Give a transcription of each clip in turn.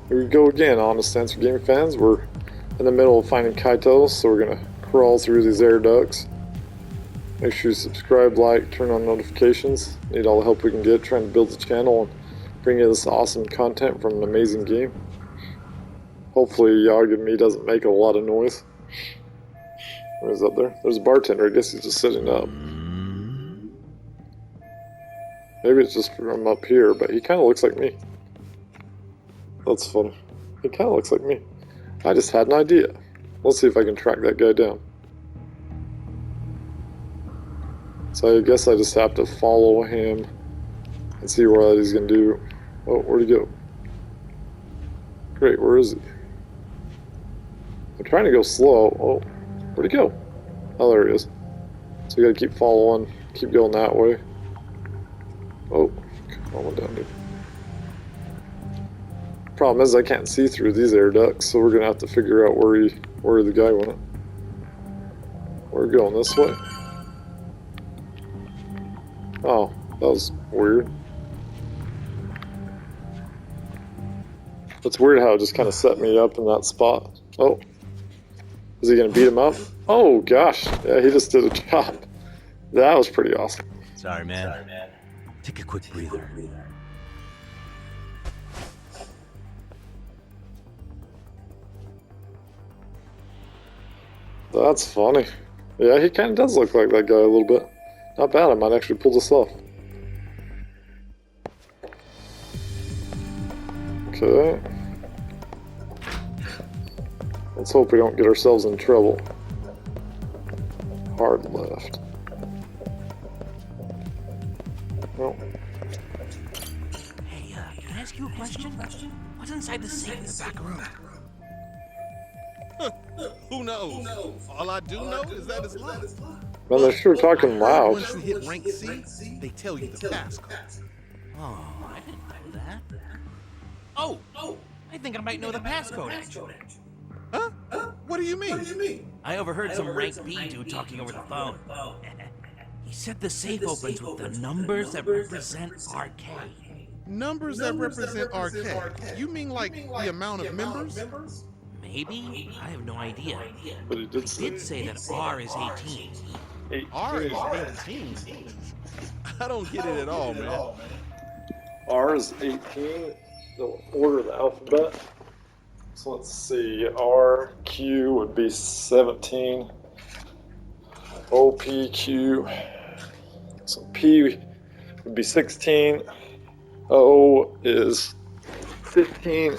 Here we go again, Honest Answer Gaming fans. We're in the middle of finding Kaito, so we're gonna crawl through these air ducts. Make sure you subscribe, like, turn on notifications. Need all the help we can get trying to build the channel and bring you this awesome content from an amazing game. Hopefully Yagami doesn't make a lot of noise. Where's up there? There's a bartender. I guess he's just sitting up. Maybe it's just from up here, but he kind of looks like me. That's funny. He kind of looks like me. I just had an idea. Let's see if I can track that guy down. So I guess I just have to follow him and see what he's going to do. Oh, where'd he go? Great, where is he? I'm trying to go slow. Oh, where'd he go? Oh, there he is. So you gotta keep following, keep going that way. Oh, come on down, dude. Problem is I can't see through these air ducts, so we're gonna have to figure out where the guy went. We're going this way. Oh, that was weird. It's weird how it just kind of set me up in that spot. Oh, is he gonna beat him up? Oh gosh, yeah, he just did a job. That was pretty awesome. Sorry, man. Take a quick breather. That's funny. Yeah, he kind of does look like that guy a little bit. Not bad, I might actually pull this off. Okay. Let's hope we don't get ourselves in trouble. Hard left. No. Hey, can I ask you a question? What's inside the safe in the back room? Who knows? All I do know is that it's locked. Man, they're sure talking loud. Once you hit rank C, they tell you the passcode. Oh, I didn't know that. Oh, I think I might know the passcode, actually. Huh? What do you mean? I overheard some rank B dude talking over the phone. He said the safe opens with the numbers that represent RK. Numbers that represent RK. You mean like the amount of members? Maybe? I have no idea. But he did Say that R is 18. R is 18. I don't get it at all, man. R is 18, the order of the alphabet. So let's see, R, Q would be 17, O, P, Q, so P would be 16, O is 15,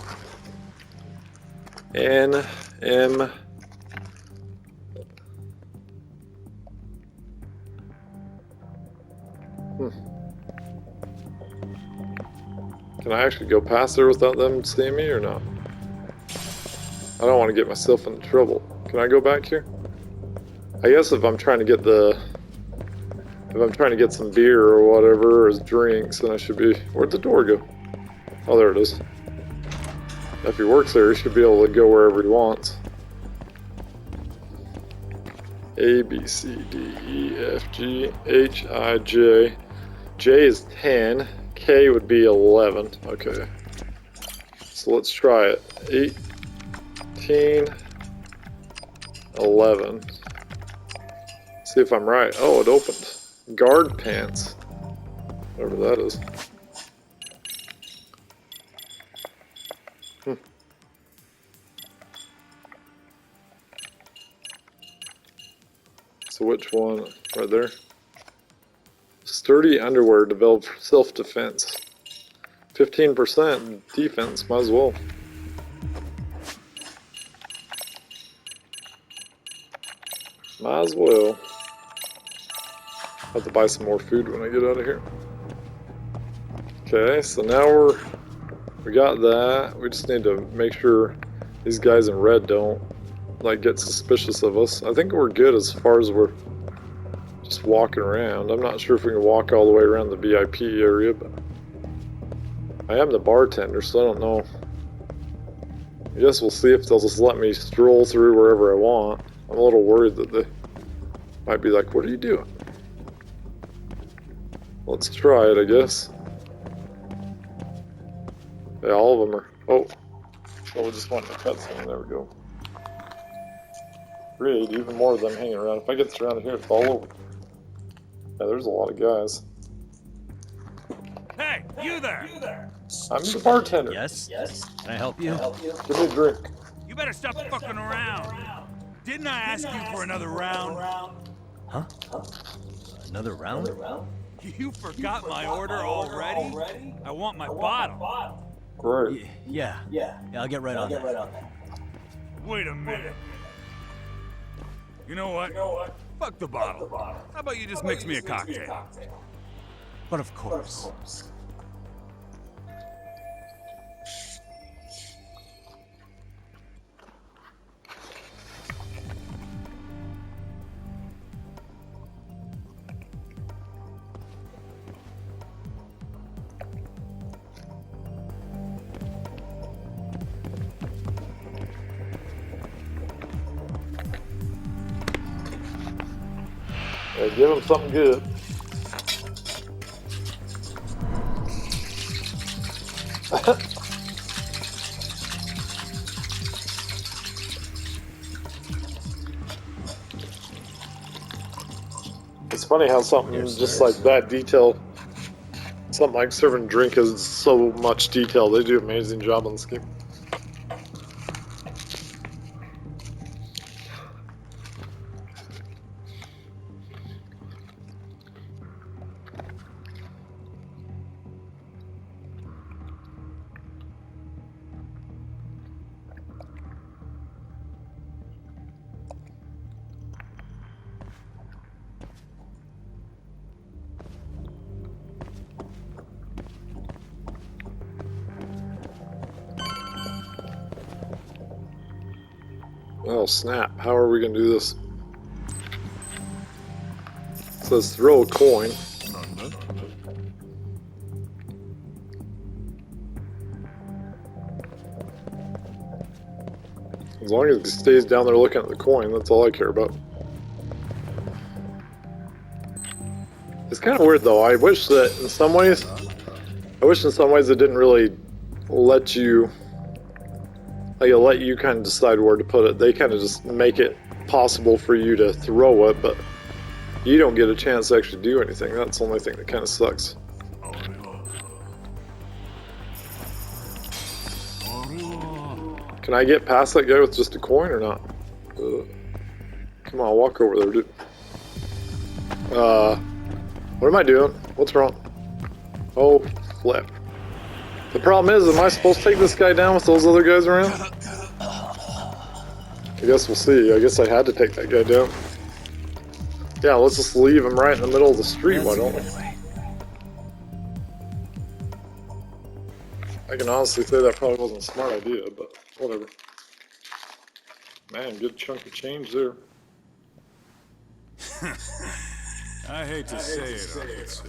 N, M, Can I actually go past there without them seeing me or not? I don't want to get myself in trouble. Can I go back here? I guess if I'm trying to get some beer or whatever, or drinks, then I should be... Where'd the door go? Oh, there it is. If he works there, he should be able to go wherever he wants. A, B, C, D, E, F, G, H, I, J. J is 10. K would be 11. Okay. So let's try it. 18, 11. See if I'm right. Oh, it opened. Guard pants. Whatever that is. So which one? Right there. Sturdy underwear developed for self-defense. 15% defense, might as well. Might as well. I'll have to buy some more food when I get out of here. Okay, so now we got that. We just need to make sure these guys in red don't like get suspicious of us. I think we're good as far as we're just walking around. I'm not sure if we can walk all the way around the VIP area, but I am the bartender, so I don't know. I guess we'll see if they'll just let me stroll through wherever I want. I'm a little worried that they might be like, what are you doing? Let's try it, I guess. Yeah, all of them are... Oh, So we'll just want to cutscene. There we go. Great, even more of them hanging around. If I get surrounded here, it's all over. Yeah, there's a lot of guys. Hey, you there! I'm the bartender. Yes? Can I help you? Give me a drink. You better stop fucking around. Didn't I ask you for another round? Huh? Another round? You forgot my order already? I want my bottle. Great. Yeah, I'll get right on that. Wait a minute. You know what? Fuck the bottle. How about you just mix me a cocktail? But of course. Yeah, give him something good. It's funny how something just like that detail, something like serving drink is so much detail. They do an amazing job on this game. Oh snap, how are we gonna do this? It says throw a coin. As long as he stays down there looking at the coin, that's all I care about. It's kind of weird though. I wish in some ways it didn't really let you, like, it'll let you kind of decide where to put it. They kind of just make it possible for you to throw it, but you don't get a chance to actually do anything. That's the only thing that kind of sucks. Can I get past that guy with just a coin or not? Come on, walk over there, dude. What am I doing? What's wrong? Oh, flip. The problem is, am I supposed to take this guy down with those other guys around? I guess we'll see. I guess I had to take that guy down. Yeah, let's just leave him right in the middle of the street, why don't we? I can honestly say that probably wasn't a smart idea, but whatever. Man, good chunk of change there. I hate to say it, Officer.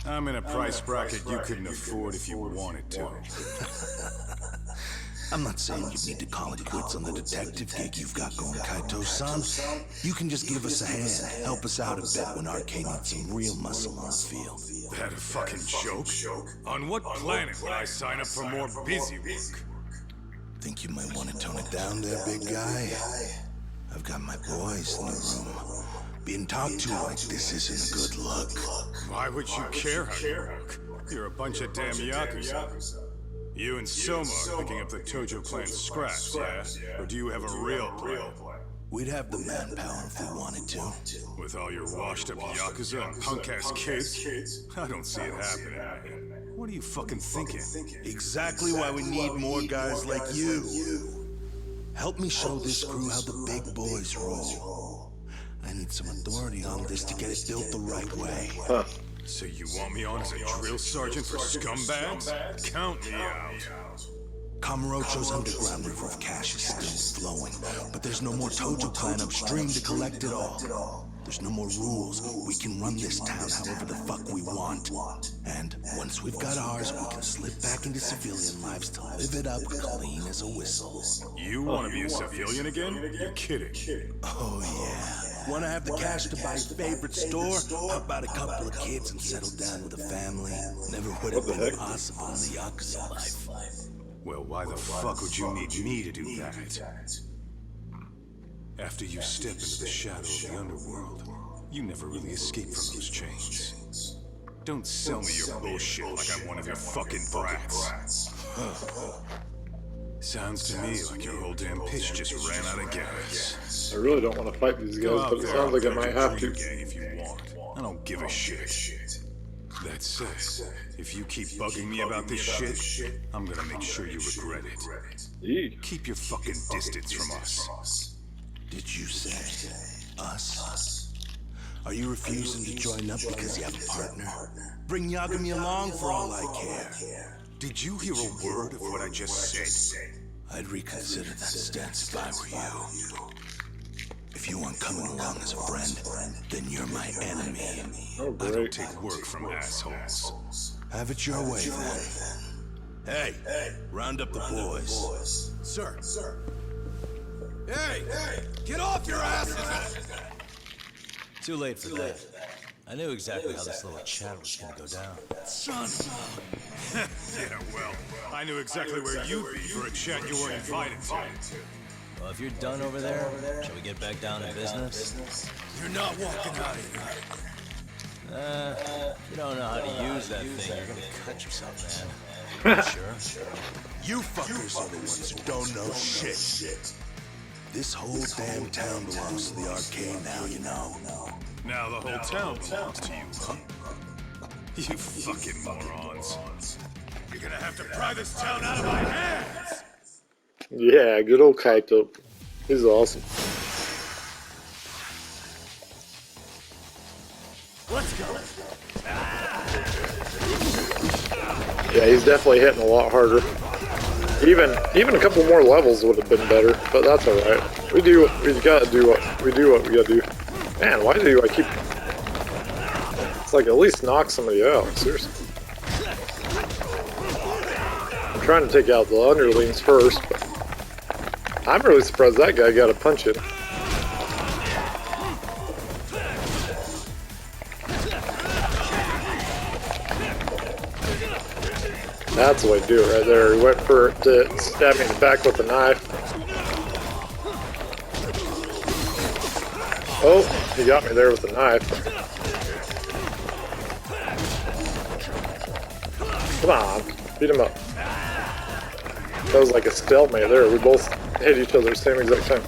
I'm in a price bracket you couldn't afford if you wanted to. I'm not saying you need to call it quits on the detective gig you've got going, Kaito-san. You can just give us a hand, help us out a bit when Arcane needs some real muscle on the field. That a fucking joke? On what planet would I sign up for more busy work? Think you might want to tone it down there, big guy? I've got my boys in the room. Being talked to like this isn't a good look. Why would you care how you look? You're a bunch of damn Yakuza. You and Soma are picking up the Tojo clan's scraps, yeah? Or do you have a real plan? We'd have the manpower if we wanted to. With all your washed-up Yakuza and punk-ass kids? I don't see it happening, man. What are you fucking thinking? Exactly why we need more guys like you. Help me show this crew how the big boys roll. I need some authority on this to get it built the right way. Huh. So you want me on as a drill sergeant for scumbags? Count me out. Kamurocho's underground river of cash is still flowing, but there's no more Tojo clan upstream to collect it all. There's no more rules. We can run this town however the fuck we want. And once we've got ours, we can slip back into civilian lives to live it up clean as a whistle. You want to be a civilian again? You're kidding. Oh yeah. Want to have the cash to buy your favorite store? How about a couple of kids and settle down with a family? Never would have been possible in the Yakuza life. Well, why the fuck would you need me to do that? After you step into the shadow of the underworld, you never really escape from those chains. Don't sell me your bullshit like I'm one of your fucking brats. Sounds to me like your whole damn pitch just ran out of gas. I really don't want to fight these guys, but it sounds like I might have to. If you want, I don't give a shit. That said, if you keep bugging me about this shit, I'm gonna make sure you regret it. Yee. Keep your fucking distance from us. Did you say us? Are you refusing to join up because you have a partner? Bring Yagami along for all I care. Did you hear a word of what I just said? I'd reconsider that stance if I were you. If you aren't coming along as a friend, then you're my enemy. Oh, I don't great. take work from assholes. Have it your way, then. Hey, round up the boys. Sir. Hey, get off your asses! Too late for that. I knew exactly how this little chat was gonna go down. Yeah, well, I knew exactly where you'd be for a chat you weren't invited to. Well, if you're done over there, shall we get back down to business? You're not walking out of here. If you don't know how to use that thing, you're gonna cut yourself, man. Sure. You fuckers are the ones who don't know shit. This whole damn town belongs to the arcade now, you know. Now the whole town belongs to you, huh? You fucking morons. You're gonna have to pry this town out of my hands! Yeah, good old Kaito. He's awesome. Let's go. Yeah, he's definitely hitting a lot harder. Even a couple more levels would have been better, but that's alright. We gotta do what we gotta do. Man, why do I keep... It's like, at least knock somebody out, seriously. I'm trying to take out the underlings first, but I'm really surprised that guy got a punch in. That's the way to do it right there. He went to stab me in the back with a knife. Oh, he got me there with a knife. Come on, beat him up. That was like a stalemate there. We both hit each other at the same exact time.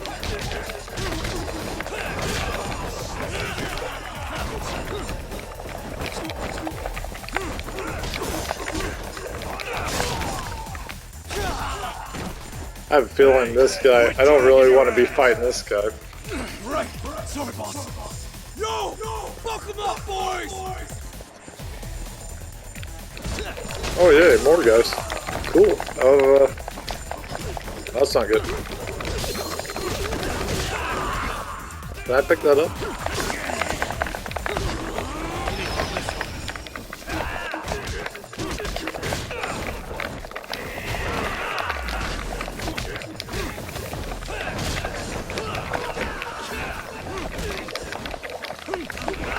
I have a feeling this guy, I don't really want to be fighting this guy. Right, sorry, boss. Yo, fuck them up, boys! Oh yeah, more guys. Cool. That's not good. Can I pick that up?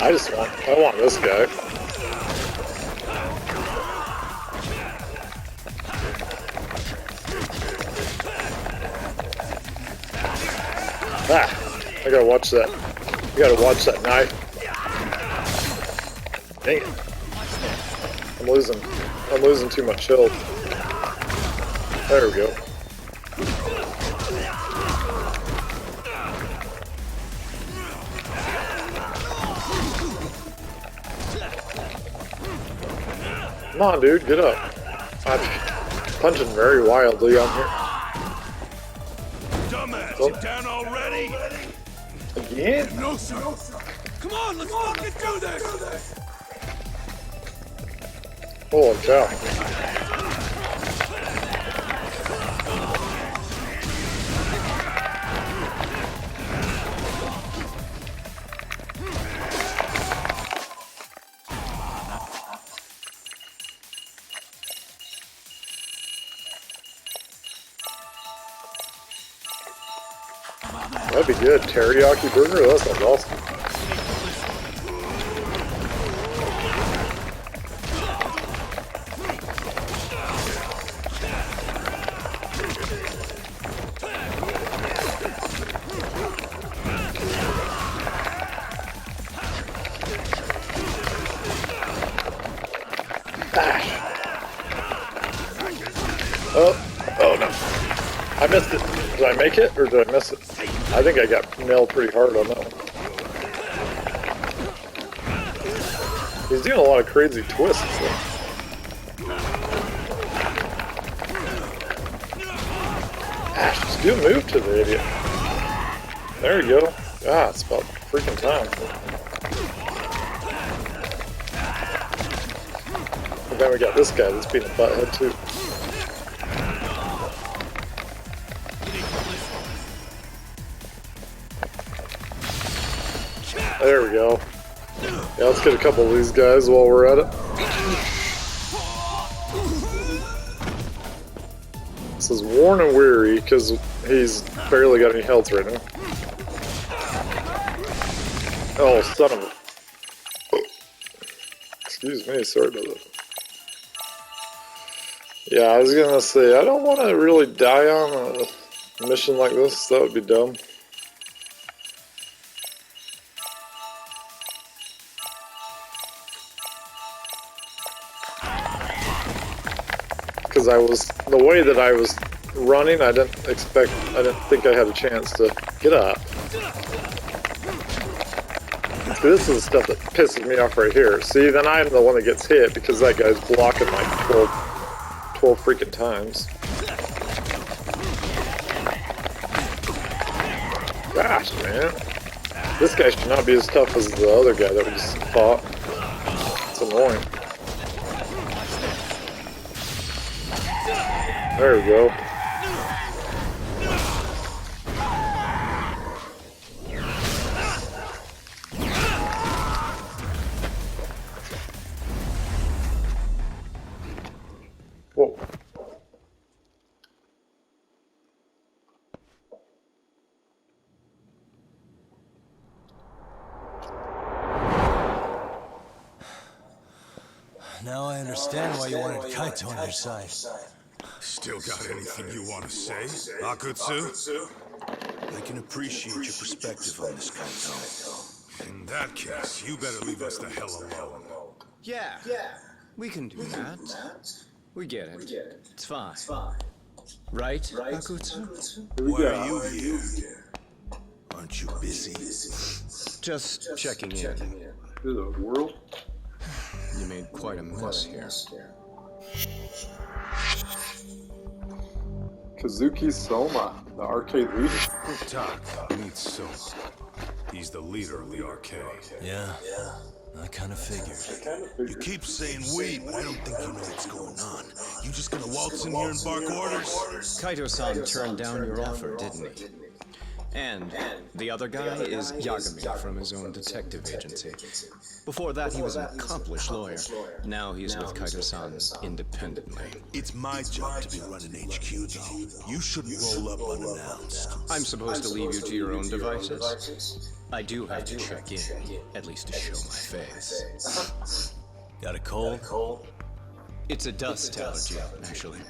I want this guy. Ah, I gotta watch that. I gotta watch that knife. Dang it. I'm losing too much health. There we go. Come on, dude, get up. I'm punching very wildly on here. Dumbass, Oh. you down already? Again? No, sir. Come on, let's fucking do this! Holy cow. That'd be good. Teriyaki burger? That sounds awesome. Oh no. I missed it. Did I make it or did I miss it? I think I got nailed pretty hard on that one. He's doing a lot of crazy twists though. Ash, just do a move to the idiot. There we go. Ah, it's about freaking time. And then we got this guy that's being a butthead too. There we go. Yeah, let's get a couple of these guys while we're at it. This is worn and weary because he's barely got any health right now. Oh, son of a... Excuse me, sorry about that. Yeah, I was gonna say, I don't want to really die on a mission like this. That would be dumb. Because the way that I was running, I didn't think I had a chance to get up. This is the stuff that pisses me off right here. See, then I'm the one that gets hit because that guy's blocking like 12 freaking times. Gosh, man. This guy should not be as tough as the other guy that we just fought. It's annoying. There we go. Whoa. Now I understand why you wanted Kaito on your side. Still got anything you want to say, Akutsu? I can appreciate your perspective on this, Kaito. In that case, you better leave us the hell alone. Yeah, we can do that. We get it. It's fine. Right, Akutsu? Why are you here? Aren't you busy? Just checking in. Through the world? You made quite a mess here. Kazuki Soma, the arcade leader. Tak, meet Soma. He's the leader of the arcade. Yeah, I kind of figured. You keep saying we, but I don't think you know what's going on. You just gonna waltz in here and bark orders? Kaito-san turned down your offer, didn't he? And the other guy is Yagami from his own detective agency. Before that, he was an accomplished lawyer. Now he's with Kaito-san independently. It's my job to be running HQ, though. You shouldn't roll up unannounced. I'm supposed to leave you to your own devices. I do have to check in, at least to show my face. Got a cold? It's a dust allergy, actually.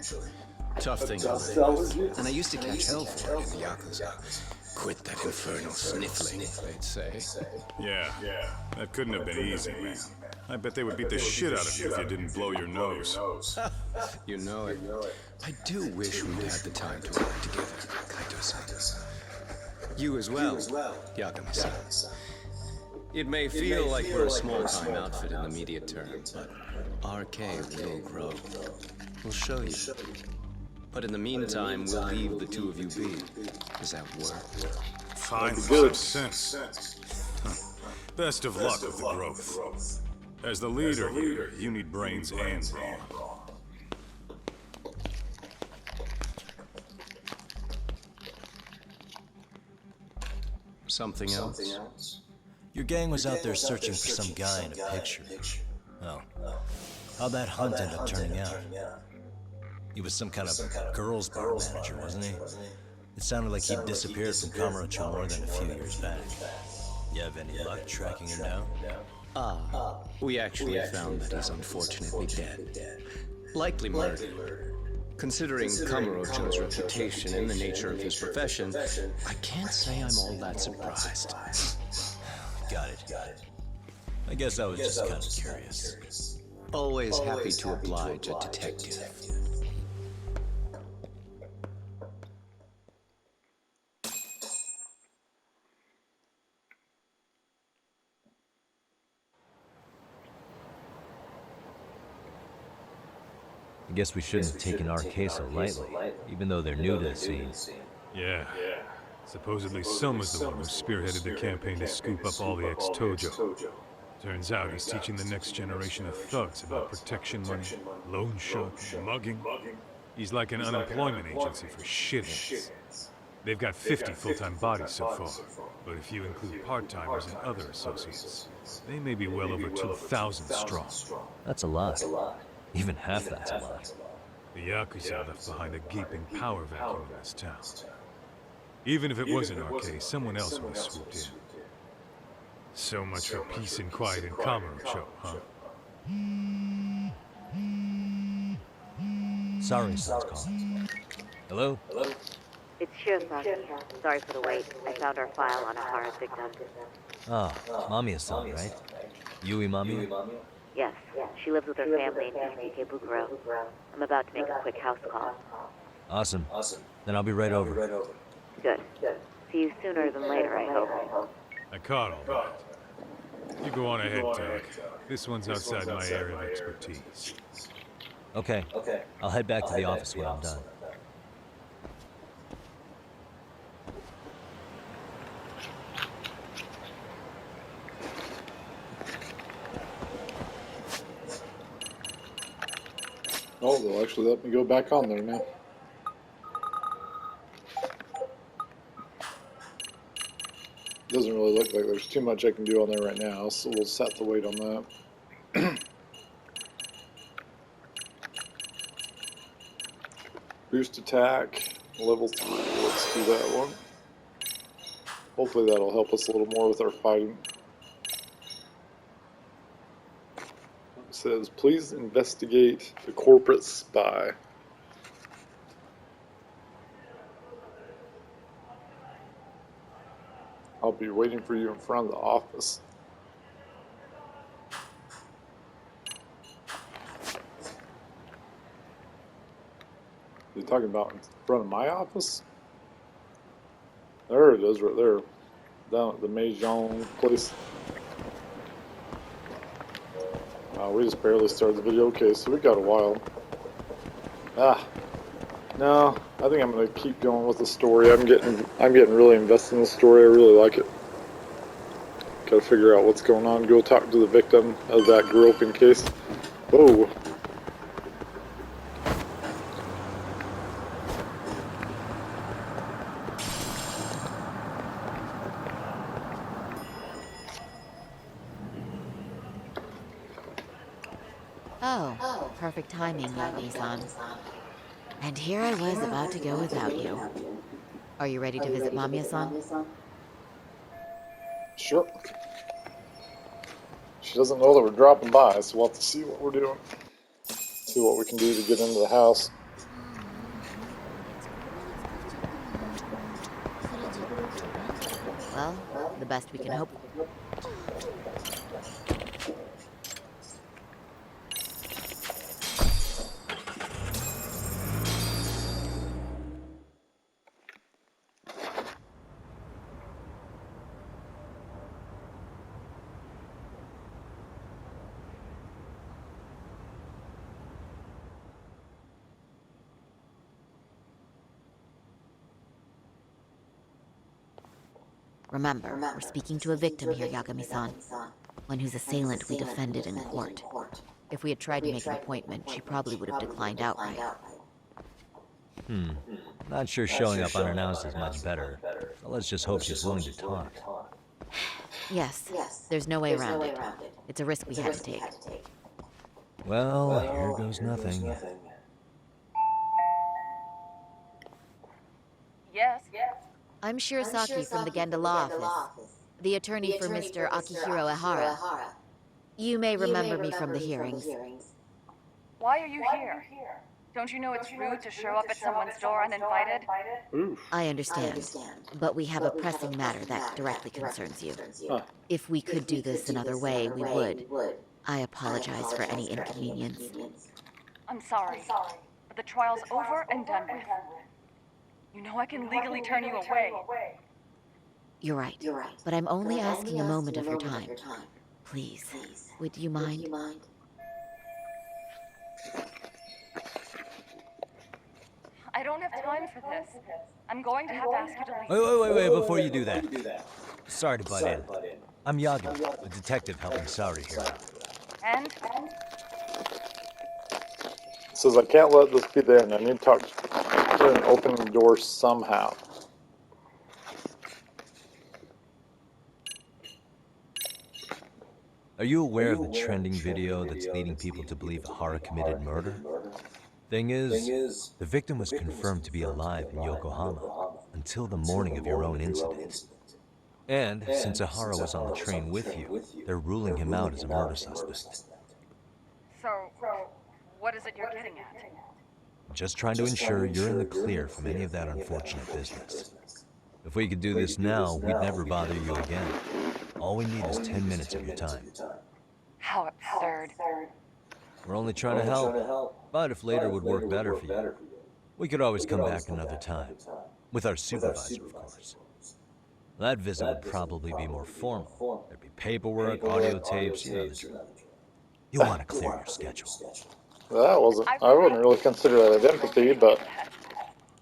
Tough thing to live with. And I used to catch hell for it in the Yakuza. Quit that infernal sniffling, they'd say. Yeah, that couldn't have been easy, man. I bet they would beat the shit out of you if you didn't blow your nose. You know it. I do wish we'd had the time to work together, Kaito-san. You as well, Yagami-san. It may feel like we're a small-time outfit in the immediate term, but RK will grow. We'll show you. But in the meantime, we'll leave the two of you be. Does that work? Fine, some sense. Best of luck with the growth. As the leader here, you need brains and brawn. Something else? Your gang was out there searching for some guy in a picture. Oh. How'd that hunt end up turning out? He was some kind of girls' bar manager, wasn't he? It sounded like he'd disappeared from Kamurocho more than a few years back. You have any luck tracking him down? We actually found that he's unfortunately dead. Likely murdered. Considering Kamurocho's reputation and the nature of his profession, I can't say I'm all that surprised. Got it. I guess I was just kind of curious. Always happy to oblige a detective. I guess we shouldn't have taken our case so lightly, even though they're new to the scene. Yeah. Supposedly Selma's the one who spearheaded the campaign to scoop up all the ex-Tojo. Turns out he's teaching the next generation of thugs about protection money, loan shark, mugging. He's like an unemployment agency for shitheads. They've got 50 full-time bodies so far, but if you include part-timers and other associates, they may be well over 2,000 strong. That's a lot. Even half that's a lot. The Yakuza left behind a gaping power vacuum in this town. Even if it wasn't our case, someone else would have swooped in. So much for peace and quiet in Kamurocho, huh? Sorry, son's calling. Hello? It's Shiosaki. Sorry for the wait. I found our file on a Hara victim. Oh, Mamiya-san, right? Yui Mamiya? Yes, she lives with her family in East Ikebukuro. I'm about to make a quick house call. Awesome. Then I'll be right over. Good. See you sooner than later, I hope. I caught all that. You go on ahead, Doc. This one's outside my area of expertise. Okay. I'll head back to the office when I'm done. Oh, they'll actually let me go back on there now. Doesn't really look like there's too much I can do on there right now, so we'll just have to wait on that. Boost attack, level 3. Let's do that one. Hopefully that'll help us a little more with our fighting. It says, please investigate the corporate spy. I'll be waiting for you in front of the office. You're talking about in front of my office? There it is, right there. Down at the Mahjong place. We just barely started the video. Okay, so we got a while. No, I think I'm gonna keep going with the story. I'm getting really invested in the story. I really like it. Gotta figure out what's going on. Go talk to the victim of that groping case. Whoa. Oh, perfect timing, Yagami-san. And here I was about to go without you. Are you ready to visit Mamiya-san? Sure. She doesn't know that we're dropping by, so we'll have to see what we're doing. See what we can do to get into the house. Well, the best we can hope. Remember, we're speaking to a victim here, Yagami-san. One whose assailant we defended in court. If we had tried to make an appointment, she probably would have declined outright. Not sure showing up unannounced is much better. But let's just hope she's willing to talk. Yes, there's no way around it. It's a risk we had to take. Well, here goes nothing. Yes? I'm Shirosaki from the Genda Law Office, the attorney for Mr. Akihiro Ehara. You may remember me from the hearings. Why are you here? Don't you know it's rude to show up at someone's door uninvited? I understand, but we have a pressing matter that directly concerns you. If we could do this another way, we would. I apologize for any inconvenience. I'm sorry, but the trial's over and done with. You know I can legally turn you away. You're right, but I'm only asking a moment of your time. Please, would you mind? I don't have time for this. I'm going to have to ask you to leave. Wait, before you do that. Sorry to butt in. I'm Yagami, a detective helping Saori here out. And? Says I can't let this be the end. I need to talk to an opening door somehow. Are you aware of the trending video that's leading people to believe Hara committed murder? Thing is, the victim was confirmed to be alive in Yokohama until the morning of your own incident. And since Ahara was on the train with you, they're ruling him out as a murder suspect. So, what is it you're getting at? I'm just trying to ensure you're in the clear from any of that unfortunate business. If we could do this now, we'd never bother you again. All we need is 10 minutes of your time. How absurd. We're only trying to help, but if later would work better for you, we could always come back another time. With our supervisor, of course. That visit would probably be more formal. There'd be paperwork, audio tapes, you know the drill. You want to clear your schedule. I wouldn't really consider that empathy, but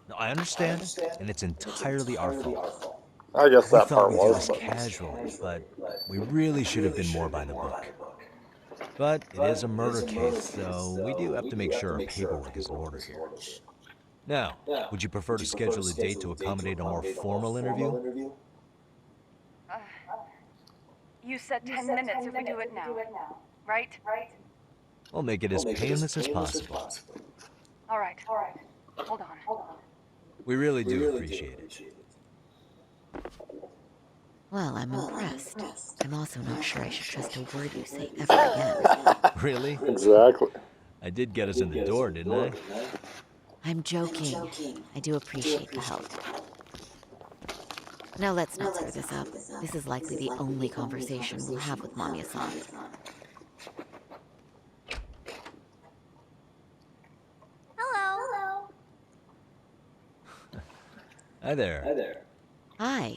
No, I understand, and it's entirely our fault. I guess We that thought part we'd do was. this casually, but we really should have been more by the book. But it is a murder case, so we do have to make sure our paperwork is in order here. Now, would you prefer to schedule a date to accommodate a more formal interview? You said 10 minutes if we do it now, right? We'll make it as painless as possible. All right. Hold on. We really do appreciate it. Well, I'm impressed. I'm also not sure I should trust a word you say ever again. Really? Exactly. I did get us in the door, didn't I? I'm joking. I do appreciate the help. Now let's not screw this up. This is likely the only conversation we'll have with Mamiya-san. Hello. Hi there. Hi.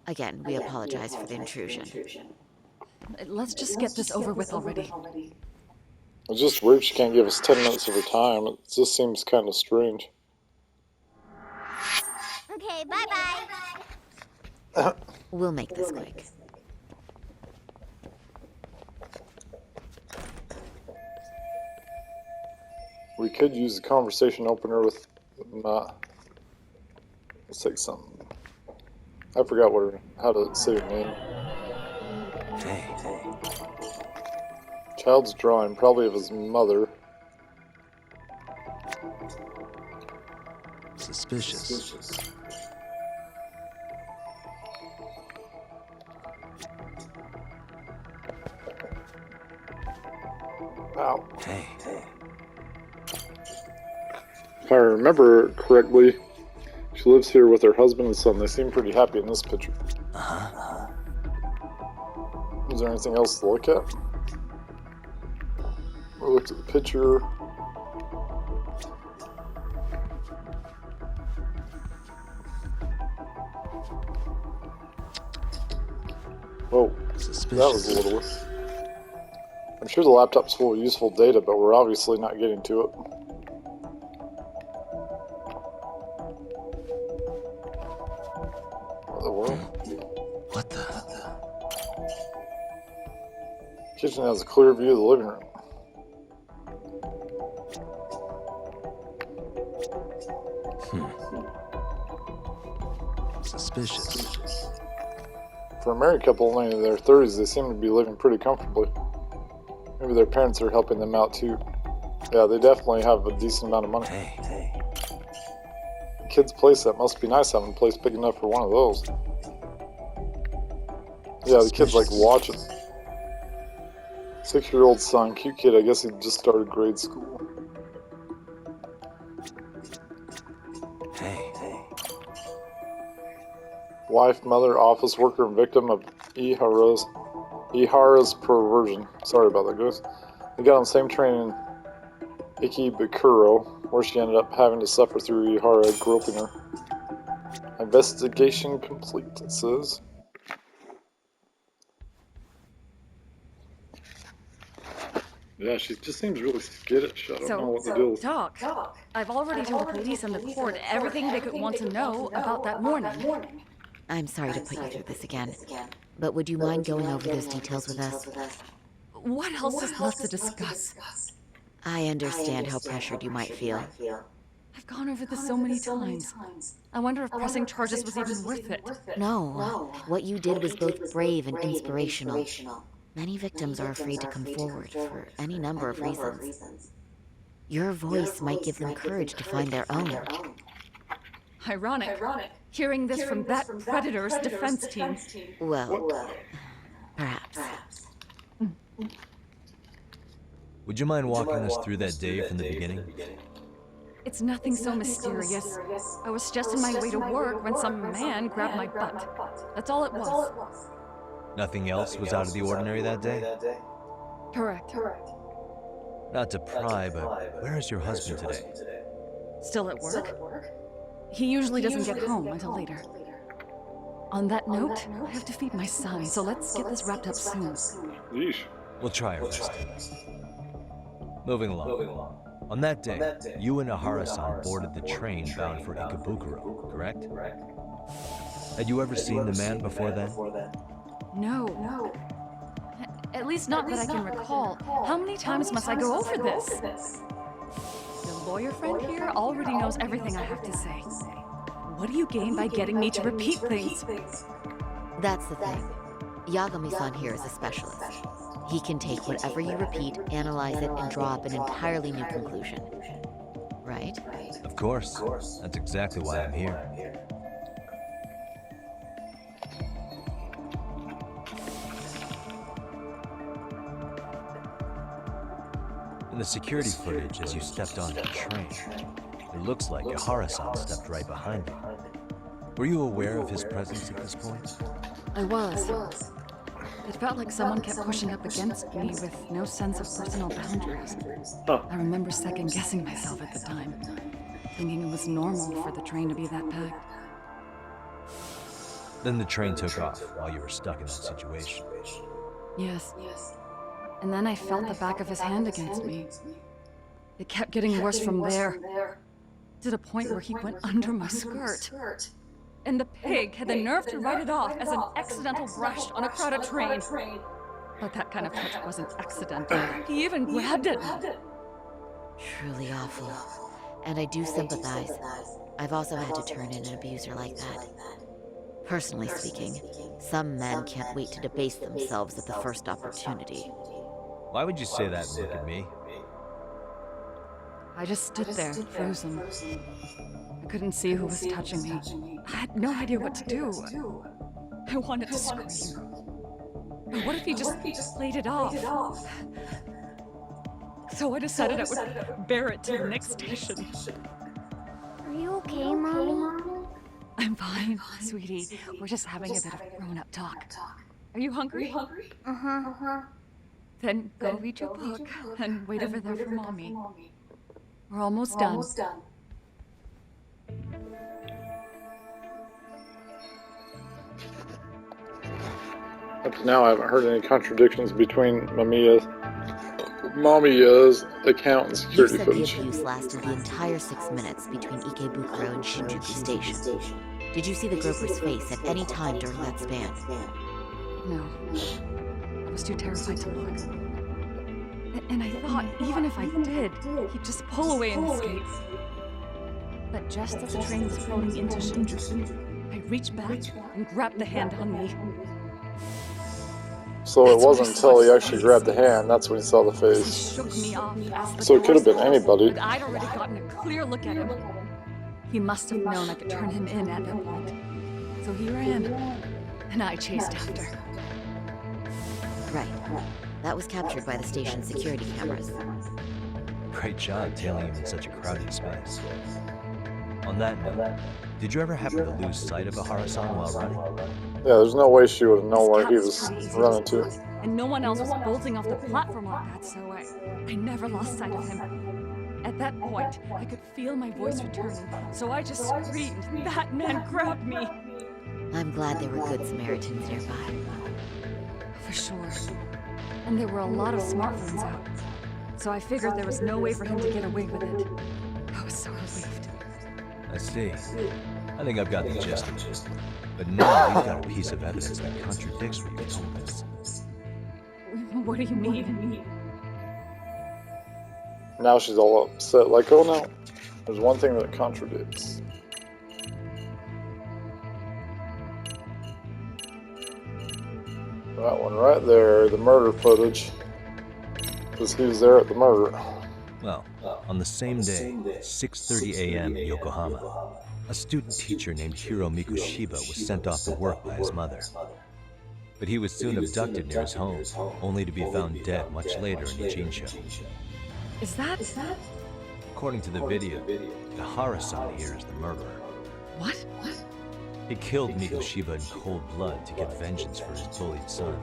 Again, we apologize for the intrusion. Let's just get this over with already. It's just weird she can't give us 10 minutes of her time. It just seems kind of strange. Okay, bye-bye. We'll make this quick. We could use the conversation opener with let's take something. I forgot how to say her name. Hey. Child's drawing, probably of his mother. Suspicious. Wow. Hey. If I remember correctly, she lives here with her husband and son. They seem pretty happy in this picture. Uh-huh. Is there anything else to look at? We looked at the picture. Whoa, that was a little... I'm sure the laptop's full of useful data, but we're obviously not getting to it. What the world? What the? Kitchen has a clear view of the living room. Suspicious. For a married couple only in their 30s, they seem to be living pretty comfortably. Maybe their parents are helping them out too. Yeah, they definitely have a decent amount of money. Hey. The kid's playset must be nice having a place big enough for one of those. Yeah, the kid's like watching. 6-year-old son, cute kid, I guess he just started grade school. Hey. Wife, mother, office worker, and victim of Ihara's perversion. Sorry about that, guys. They got on the same train in Ikebukuro, where she ended up having to suffer through Ihara groping her. Investigation complete, it says. Yeah, she just seems really skittish. I don't know what the So, deal is. Doc, I've already told the police and the court everything they could want to know about that morning. I'm sorry to put you through this again, but would you mind going over those details with us? What else is left to discuss? I understand how pressured you might feel. I've gone over this so many times. I wonder if pressing charges was even worth it. No, what you did was both brave and inspirational. Many victims are afraid to come forward for any number of reasons. Your voice might give them courage to find their own. Ironic. Hearing this from that predator's defense team. Well, perhaps. Would you mind walking us through that day from the beginning? It's nothing so mysterious. I was just on my way to work when some man grabbed my butt. That's all it was. Nothing else was out of the ordinary that day? Correct. Not to pry, but where is your husband today? Still at work? He usually doesn't get home until later. On that note, I have to feed my son, so let's get this wrapped up soon. Yeesh. We'll try our best. Moving along. On that day, you and Ahara-san boarded the train bound for Ikebukuro, correct? Had you ever seen the man before then? No. At least not that I can recall. How many times must I go over this? The lawyer friend here already knows everything I have to say. What do you gain by getting me to repeat things? That's the thing. Yagami-san here is a specialist. He can take whatever you repeat, analyze it, and draw up an entirely new conclusion. Right? Of course. That's exactly why I'm here. In the security footage as you stepped onto the train, it looks like Ahara-san stepped right behind you. Were you aware of his presence at this point? I was. It felt like someone kept pushing up against me with no sense of personal boundaries. I remember second-guessing myself at the time, thinking it was normal for the train to be that packed. Then the train took off while you were stuck in that situation. Yes. And then I felt the back of his hand against me. It kept getting worse from there, to the point where he went under my skirt. And the pig had the nerve to write it off as an accidental brush on a crowded train. But that kind of touch wasn't accidental. He even grabbed at me. Truly awful. And I do sympathize. I've also had to turn in an abuser like that. Personally speaking, some men can't wait to debase themselves at the first opportunity. Why would you say that and look at me? I just stood there, frozen. I couldn't see who was touching me. I had no idea what to do. I wanted to scream. But what if he just played it off? So I decided I would bear it to the next station. Are you okay, Mommy? I'm fine, sweetie. We're just having a bit of grown-up talk. Are you hungry? Uh-huh. Then go read your book and wait over there for Mommy. We're almost done. Up to now, I haven't heard any contradictions between Mamiya's account and You security said the footage. abuse lasted the entire 6 minutes between Ikebukuro and Shinjuku Station. Did you see the groper's face at any time during that span? No. I was too terrified to look. And I thought, even if I did, he'd just pull away and escape. But just as the train was pulling into Shinjuku, I reached back and grabbed the hand on me. So it wasn't until he actually grabbed the hand, that's when he saw the He face. shook me off as the So it could have been door anybody. but I'd already gotten a clear look at him. He must have known I could turn him in at that point. So he ran, and I chased after. Right. That was captured by the station's security cameras. Great job tailing him in such a crowded space. On that note, did you ever happen to lose sight of Ahara-san while running? Yeah, there's no way she would have known where he This was gap pretty easy running to to. spot, and no one else was bolting off the platform like that, so I never lost sight of him. At that point, I could feel my voice returning, so I just screamed, "That man grabbed me!" I'm glad there were good Samaritans nearby. For sure. And there were a lot of smartphones out. so I figured there was no way for him to get away with it. I was so relieved. I see. I think I've got the gist of it. But now we've got a piece of evidence that contradicts what you told us. What do you mean? Now she's all upset, like, oh no, there's one thing that contradicts. That one right there, the murder footage. Because he was there at the murder. Well, on the same day, 6:30 a.m. in Yokohama, a student teacher named Hiro Mikushiba was sent off to work by his mother. But he was soon abducted near his home, only to be found dead much later in Ijincho. Is that... According to the video, Ihara-san here is the murderer. What? He killed Mikushiba in cold blood to get vengeance for his bullied son.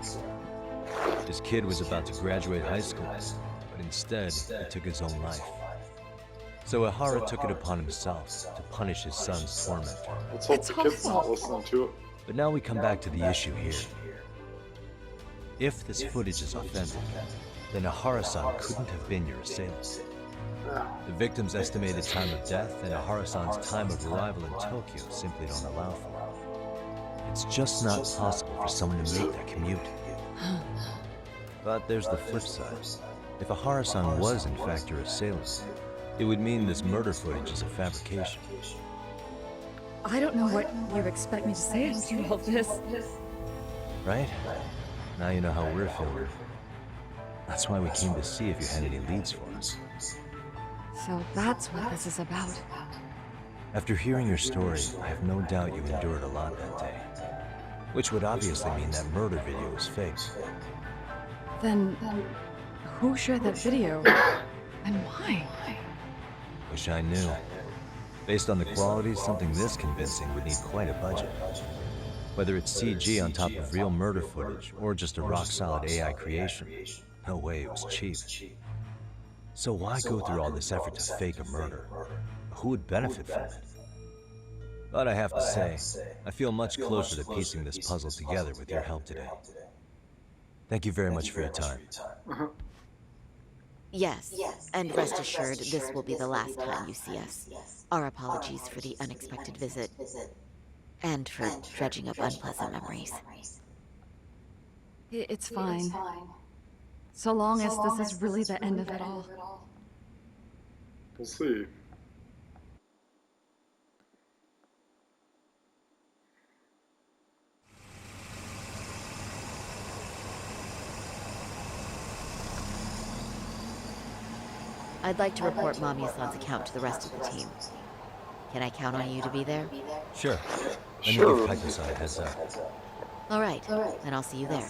His kid was about to graduate high school, but instead, he took his own life. So Ihara took it upon himself to punish his son's tormentor. Let's hope the kid's not listening to it. But now we come back to the issue here. If this footage is authentic, then Ihara-san couldn't have been your assailant. The victim's estimated time of death and Ihara-san's time of arrival in Tokyo simply don't allow for it. It's just not possible for someone to make that commute. But there's the flip side. If Ihara-san was in fact your assailant, it would mean this murder footage is a fabrication. I don't know what you expect me to say to all this. Right? Now you know how we're feeling. That's why we came to see if you had any leads for us. So that's what this is about. After hearing your story, I have no doubt you endured a lot that day. Which would obviously mean that murder video was fake. Then, who shared that video? And why? Wish I knew. Based on the quality, something this convincing would need quite a budget. Whether it's CG on top of real murder footage, or just a rock-solid AI creation, no way it was cheap. So why go through all this effort to fake a murder? Who would benefit from it? But I have to say, I feel much closer to piecing this puzzle together with your help today. Thank you very much for your time. Yes, and rest assured, this will be the last time you see us. Our apologies for the unexpected visit, and for dredging up unpleasant memories. It's fine. So long as this is really the end of it all. We'll see. I'd like to report Mamiya-san's account to the rest of the team. Can I count on you to be there? Sure. Let me give Kaito-san a heads up. All right, then I'll see you there.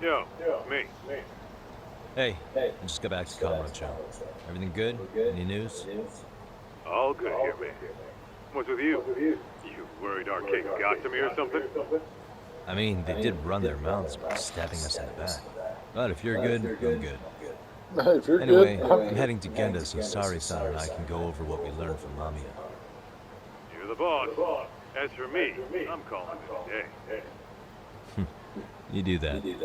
Yo, me. Hey, I just got back to Kamurocho. Everything good? Any news? All good here, man. What's with you? You worried Arcade got to me or something? I mean, they did run their mouths by stabbing us in the back. But if you're good, I'm good. If you're Anyway, good, I'm heading to Genda so Sari-san and I can go over what we learned from Mamiya. You're the boss. As for me, I'm calling it a day. You do that. Here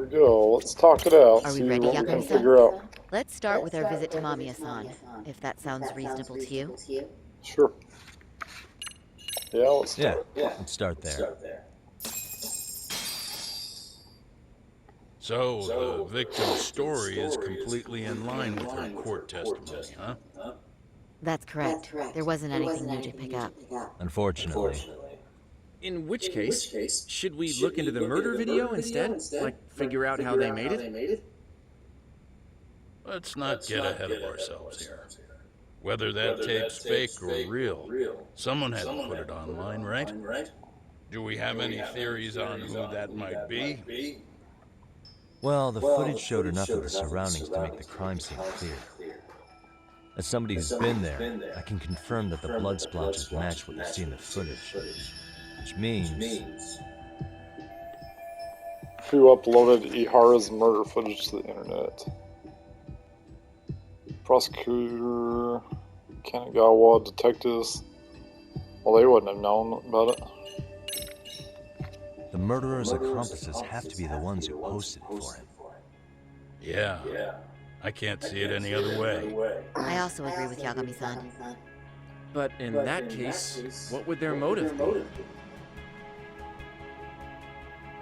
we go. Let's talk it out. Are we See ready, what we can Yagami-san? figure out. Let's start with our visit to Mamiya-san, if that sounds reasonable to you. Sure. Yeah, let's start. Let's start there. So, the victim's story is completely in line with her court testimony, huh? That's correct. There wasn't anything new to pick up. Unfortunately. In which case, should we look into the murder video instead? Like, figure out how they made it? Let's not get ahead of ourselves here. Whether that tape's fake or real, someone had to put it online, right? Do we have any theories on who that might be? Well, the footage showed enough of the surroundings to make the crime scene clear. As somebody who's been there, I can confirm that the blood splotches match what you see in the footage. Which means... Who uploaded Ihara's murder footage to the internet? Prosecutor, Kanagawa, detectives. Well, they wouldn't have known about it. The murderer's accomplices have to be the ones who posted it for him. Yeah. I can't see it any other way. I also agree with Yagami-san. But in that case, what would their motive be?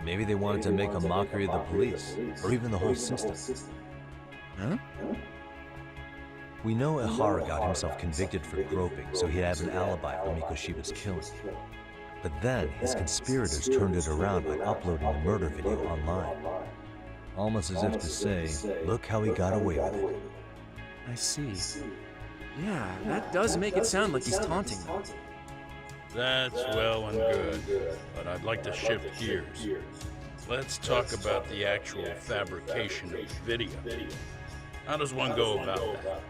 Maybe they wanted to make a mockery of the police, or even the whole system. Huh? We know Ihara got himself convicted for groping, so he'd have an alibi for Mikoshiba's killing. But then, his conspirators turned it around by uploading the murder video online. Almost as if to say, look how he got away with it. I see. Yeah, that does make it sound like he's taunting them. That's well and good, but I'd like to shift gears. Let's talk about the actual fabrication of the video. How does one go about that?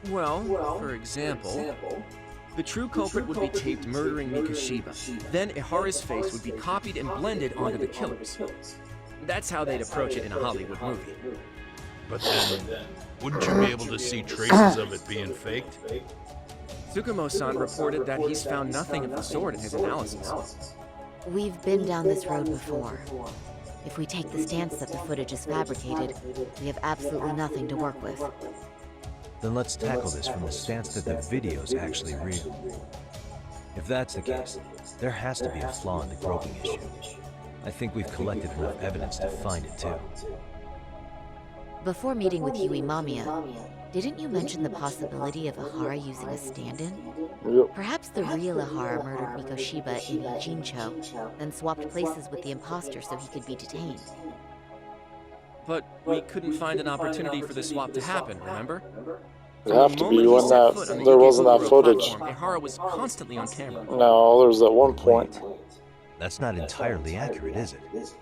Well, for example, the true culprit would be taped murdering Mikoshiba. Then Ihara's face would be copied and blended onto the killers. That's how they'd approach it in a Hollywood movie. But then, wouldn't you be able to see traces of it being faked? Tsukumo-san reported that he's found nothing of the sort in his analysis. We've been down this road before. If we take the stance that the footage is fabricated, we have absolutely nothing to work with. Then let's tackle this from the stance that the video's actually real. If that's the case, there has to be a flaw in the groping issue. I think we've collected enough evidence to find it too. Before meeting with Yui Mamiya, didn't you mention the possibility of Ihara using a stand-in? Yep. Perhaps the real Ihara murdered Mikoshiba in Ijincho, then swapped places with the imposter so he could be detained. But we couldn't find an opportunity for the swap to happen, remember? It'd have to be when there wasn't that footage. Ihara was constantly on camera. No, there was at one point. That's not entirely accurate, is it?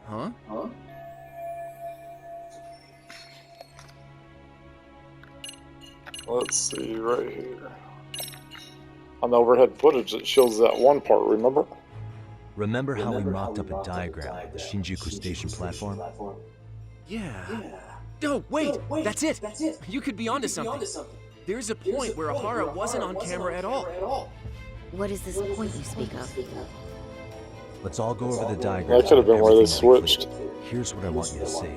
Huh? Let's see, right here. On the overhead footage, it shows that one part, remember? Remember how we mocked up a diagram of the Shinjuku station platform? Yeah. Oh, wait! That's it! You could be onto something. There's a point where Ihara wasn't on camera at all. What is this point you speak of? Let's all go over the diagram. That could have been where they switched. Here's what I want you to see.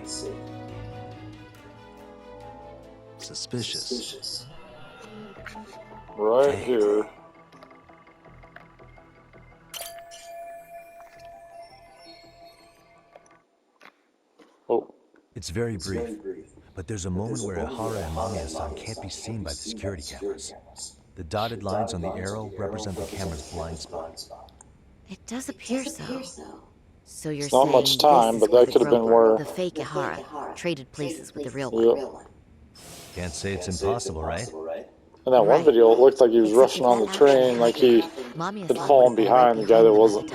Suspicious. Right here. Oh. It's very brief, but there's a moment where Ihara and Mamiya-san can't be seen by the security cameras. The dotted lines on the arrow represent the camera's blind spot. It does appear so. So you're Not saying much time, this but is that could have been Groper, where... the fake Ihara, traded places with the real one. Can't say it's impossible, right? In that one video, it looked like he was rushing on the train, like he had fallen behind the guy that wasn't.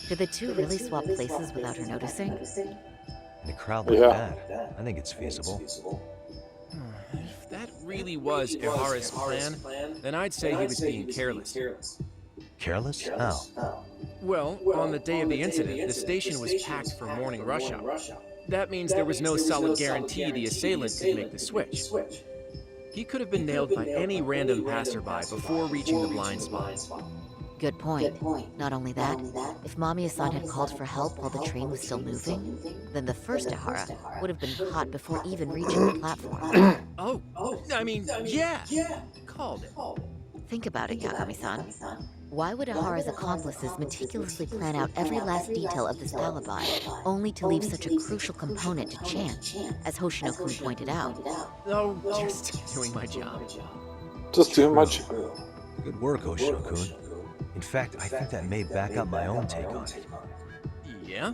Did the two really swap places without her noticing? In a crowd like that, I think it's feasible. If that really was Ihara's plan, then I'd say he was being careless. Careless? How? Well, on the day of the incident, the station was packed for morning rush hour. That means there was no solid guarantee the assailant could make the switch. He could have been nailed by any random passerby before reaching the blind spot. Good point. Not only that, if Mamiya-san had called for help while the train was still moving, then the first Ihara would have been caught before even reaching the platform. Oh, I mean, yeah! Called it. Think about it, Yagami-san. Why would Ihara's accomplices meticulously plan out every last detail of this alibi, only to leave such a crucial component to chance, as Hoshino-kun pointed out? Oh, just doing my job. Just doing my job. Good work, Hoshino-kun. In fact, I think that may back up my own take on it. Yeah?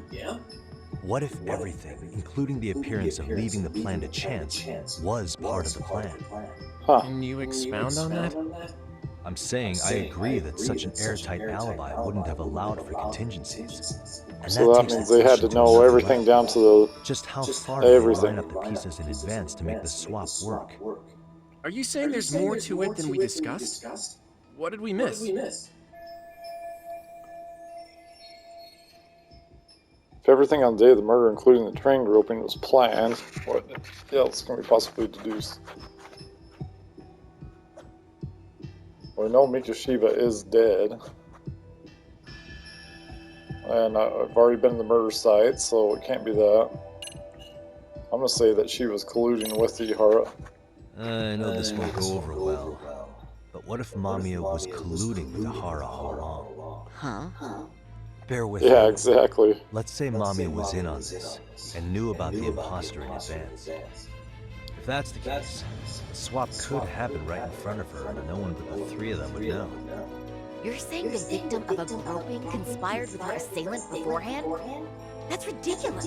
What if everything, including the appearance of leaving the plan to chance, was part of the plan? Huh. Can you expound on that? I'm saying I agree that such an airtight alibi wouldn't have allowed for contingencies. And So that takes means the they had to question know another everything level. down to the Just how far did they everything. line up the pieces in advance to make the swap work? Are you saying there's more to it than we discussed? What did we miss? If everything on the day of the murder, including the train groping, was planned, what else can we possibly deduce? We know Mikashiba is dead. And I've already been to the murder site, so it can't be that. I'm going to say that she was colluding with the Ihara. I know this won't go over well, but what if Mamiya was colluding with Ihara all along? Huh? Bear with Yeah, me. exactly. Let's say Mamiya was in on this, and knew about the imposter in advance. If that's the case, the swap could happen right in front of her, and no one but the three of them would know. You're saying the victim of a groping conspired with her assailant beforehand? That's ridiculous.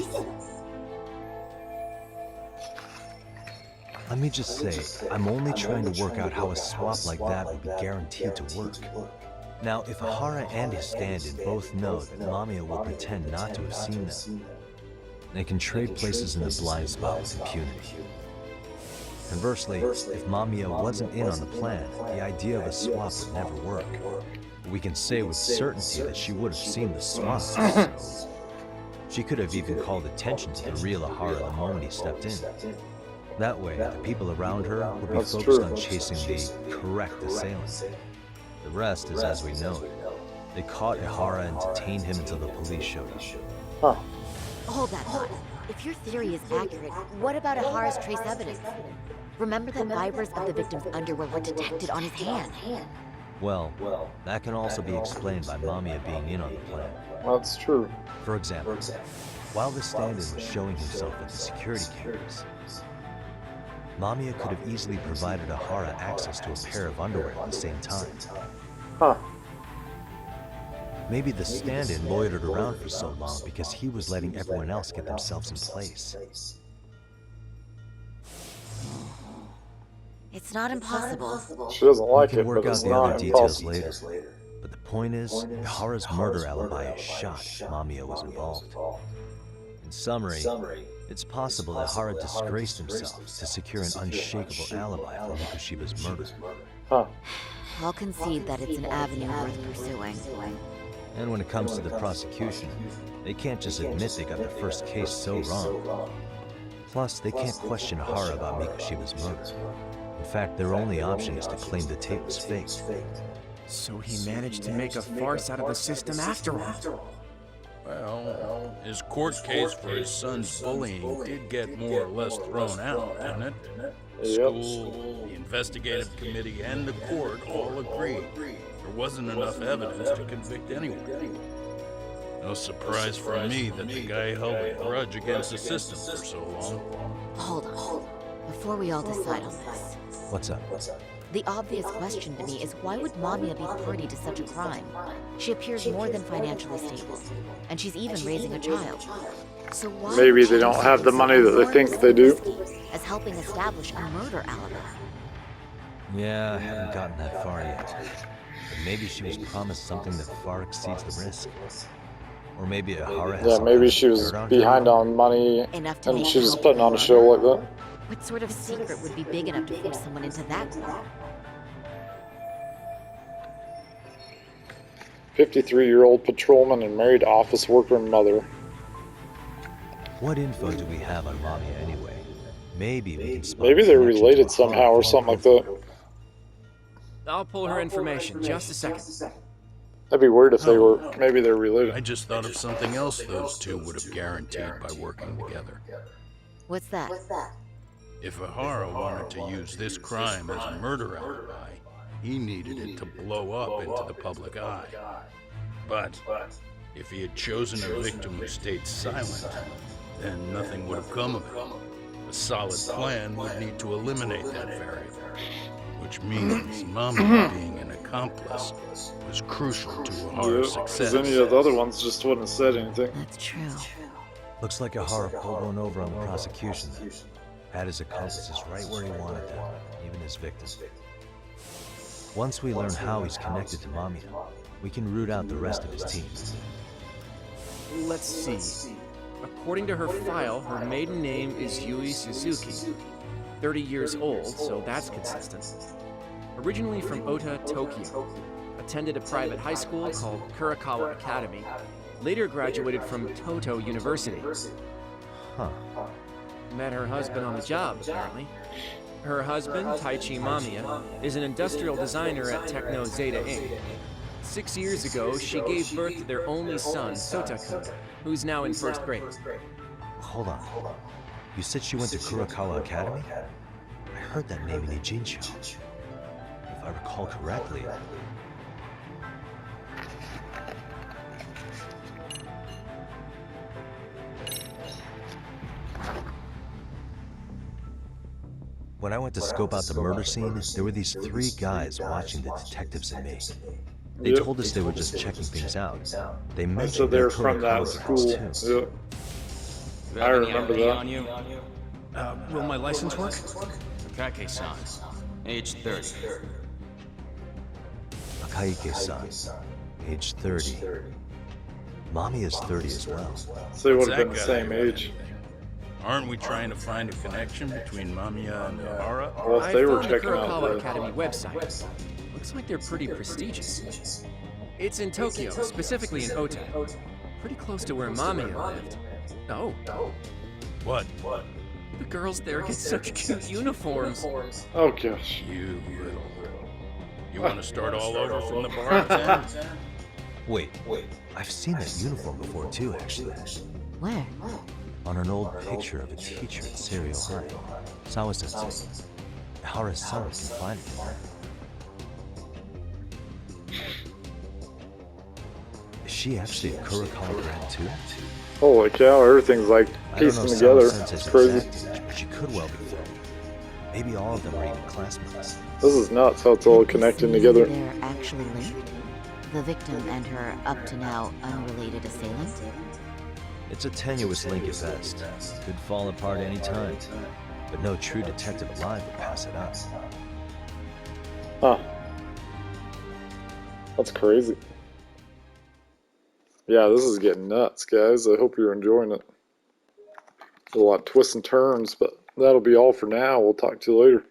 Let me just say, I'm only trying to work out how a swap like that would be guaranteed to work. Now, if Ihara and his stand-in both know that Mamiya will pretend not to have seen them, they can trade places in the blind spot with impunity. Conversely, if Mamiya wasn't in on the plan, the idea of a swap would never work. We can say with certainty that she would have seen the swap, so she could have even called attention to the real Ihara the moment he stepped in. That way, the people around her would be focused on chasing the correct assailant. The rest is as we know it. They caught Ihara and detained him until the police showed up. Huh. Hold that thought. If your theory is accurate, what about Ihara's trace evidence? Remember that fibers of the victim's underwear were detected on his hand. Well, that can also be explained by Mamiya being in on the plan. That's true. For example, while the stand-in was showing himself at the security cameras, Mamiya could have easily provided Ihara access to a pair of underwear at the same time. Huh. Maybe the stand-in loitered around for so long because he was letting everyone else get themselves in place. It's not impossible. She doesn't like We can it, work but out it's the not other details impossible. later. But the point is, Ihara's murder alibi is shot if Mamiya was involved. In summary, it's possible that Ihara disgraced himself to secure an unshakable alibi for Mikashiba's murder. Huh. I'll concede that it's an avenue worth pursuing. And when it comes to the prosecution, they can't just admit they got the first case so wrong. Plus, they can't question Ihara about Mikashiba's murder. In fact, their only option is to claim the tape was faked. So he managed to make a farce out of the system after all. Well, his court case for his son's bullying did get more or less thrown out, didn't it? The school, the investigative committee, and the court all agreed there wasn't enough evidence to convict anyone. No surprise for me that the guy held a grudge against the system for so long. Hold on. Before we all decide on this, What's up? the obvious question to me is why would Mamiya be party to such a crime? She appears more than financially stable, and she's even raising a child. So why Maybe would she they don't do have the something money that they so think they do. risky as helping establish a murder alibi? Yeah, I haven't gotten that far yet. But maybe she was promised something that far exceeds the risk. Or maybe Ihara has some Maybe kind of she was dirt on her. behind on money Enough to and make she was help putting on a her show like murder? that. What sort of secret would be big enough to force someone into that group? 53-year-old patrolman and married office worker and mother. What info do we have on Mamiya anyway? Maybe we can spot Maybe a they're connection related to somehow or Ihara. something like that. I'll pull her information. Just a second. That'd be weird if they were. Maybe they're related. I just thought of something else those two would have guaranteed by working together. What's that? If Ihara wanted to use this crime as a murder alibi, he needed it to blow up into the public eye. But if he had chosen a victim who stayed silent, then nothing would have come of it. A solid plan would need to eliminate that variable, which means Mamiya being an accomplice was crucial to Ihara's Because success. any of the other ones just wouldn't have said anything. That's true. Looks like Ihara pulled one over on the prosecution then. Had his accomplices right where he wanted them, even his victim. Once we learn how he's connected to Mamiya, we can root out the rest of his team. Let's see. According to her file, her maiden name is Yui Suzuki. 30 years old, so that's consistent. Originally from Ota, Tokyo. Attended a private high school called Kurakawa Academy. Later graduated from Toto University. Huh. Met her husband on the job, apparently. Her husband, Taichi Mamiya, is an industrial designer at Techno Zeta Inc. 6 years ago, she gave birth to their only son, Sotaku, who's now in first grade. Hold on. You said she went to Kurakawa Academy? I heard that name in Ijincho. If I recall correctly... When I went to scope out the murder scene, there were these 3 guys watching the detectives and me. They told us they were just checking things out. They mentioned So they're from that school. too. Yep. I remember that. On you? Will my license work? Kake-san, age 30. Akaike-san, age 30. Mommy is 30 as well. So they would have been the same age. Aren't we trying to find a connection between Mamiya and Yahara? Well, if they were I found checking the out Kurakawa the... Academy website. Looks like they're pretty prestigious. It's in Tokyo, specifically in Ota. Pretty close to where Mamiya lived. Oh. What? The girls there get such cute uniforms. Oh gosh. You little... You want to start all over from the bar then? Wait. I've seen that uniform before too, actually. Where? On an old picture of a teacher at Serio High. Sawa-sensei. Hara-san can find it. Is she actually a Kurakawa grad too? Holy cow, everything's like piecing together. It's crazy. Age, but she could well be 30. Maybe all of them are even classmates. This is nuts how it's all connecting together. They're actually linked? The victim and her up to now unrelated assailant? It's a tenuous link at best. Could fall apart any time. But no true detective alive would pass it up. Huh. That's crazy. Yeah, this is getting nuts, guys. I hope you're enjoying it. There's a lot of twists and turns, but that'll be all for now. We'll talk to you later.